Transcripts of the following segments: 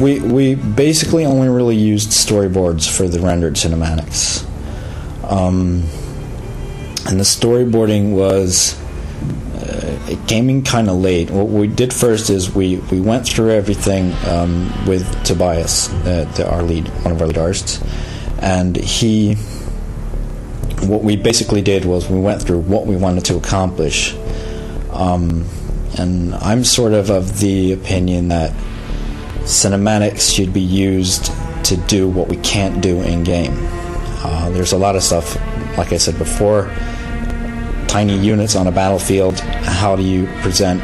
we basically only really used storyboards for the rendered cinematics. And the storyboarding was it came in kind of late. What we did first is we went through everything with Tobias, our lead, one of our lead artists, and what we basically did was we went through what we wanted to accomplish. And I'm sort of the opinion that cinematics should be used to do what we can't do in game. There's a lot of stuff, like I said before, tiny units on a battlefield. How do you present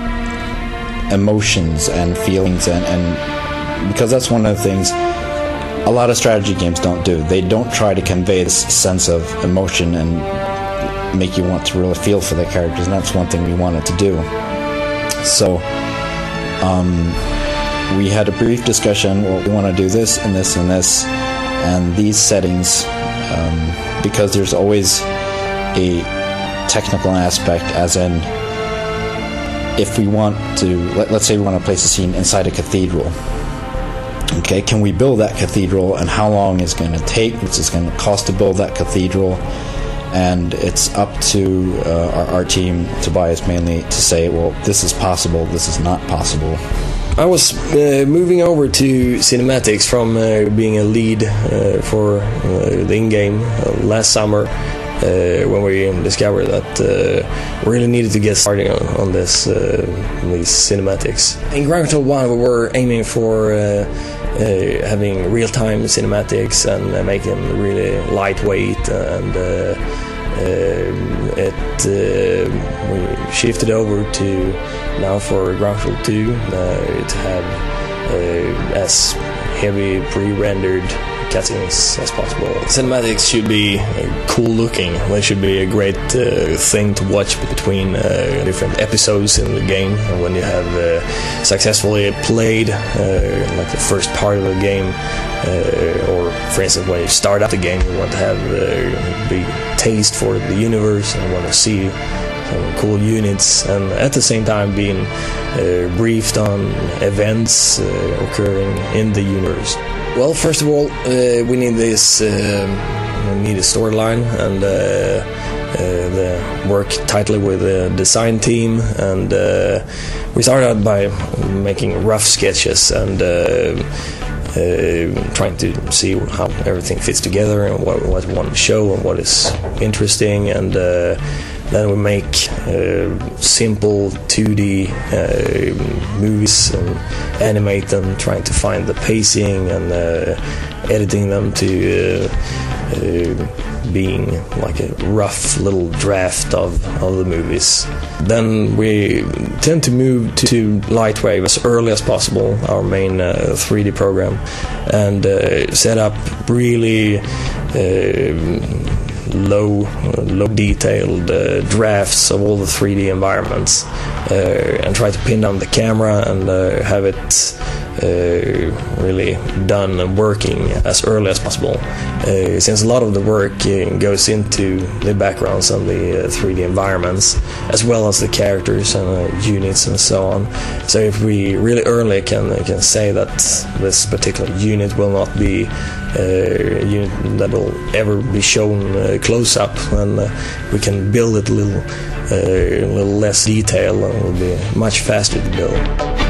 emotions and feelings, and because that's one of the things a lot of strategy games don't do. They don't try to convey this sense of emotion and make you want to really feel for the characters, and that's one thing we wanted to do. So we had a brief discussion. Well, we want to do this and this and this and these settings, because there's always a technical aspect, as in if we want to, let's say we want to place a scene inside a cathedral. Okay, can we build that cathedral, and how long is it going to take? What's it going to cost to build that cathedral? And it's up to our art team, Tobias mainly, to say, well, this is possible, this is not possible. I was moving over to cinematics from being a lead for the in-game last summer, when we discovered that we really needed to get started on these cinematics. In Ground Control 1 we were aiming for having real-time cinematics and making them really lightweight, and we shifted over to now for Ground Control 2 to have as heavy pre-rendered cutscenes as possible. Cinematics should be cool looking. They should be a great thing to watch between different episodes in the game. And when you have successfully played like the first part of the game, or for instance when you start up the game, you want to have a big taste for the universe and want to see some cool units, and at the same time being briefed on events occurring in the universe. Well, first of all, we need this. We need a storyline, and the work tightly with the design team. And we started out by making rough sketches and trying to see how everything fits together and what we want to show and what is interesting. And then we make simple 2D movies and animate them, trying to find the pacing and editing them to being like a rough little draft of the movies. Then we tend to move to Lightwave as early as possible, our main 3D program, and set up really low detailed drafts of all the 3D environments, and try to pin down the camera and have it really done and working as early as possible, since a lot of the work goes into the backgrounds and the 3D environments, as well as the characters and units and so on. So if we really early can say that this particular unit will not be a unit that will ever be shown close up, and we can build it a little less detail, and it will be much faster to build.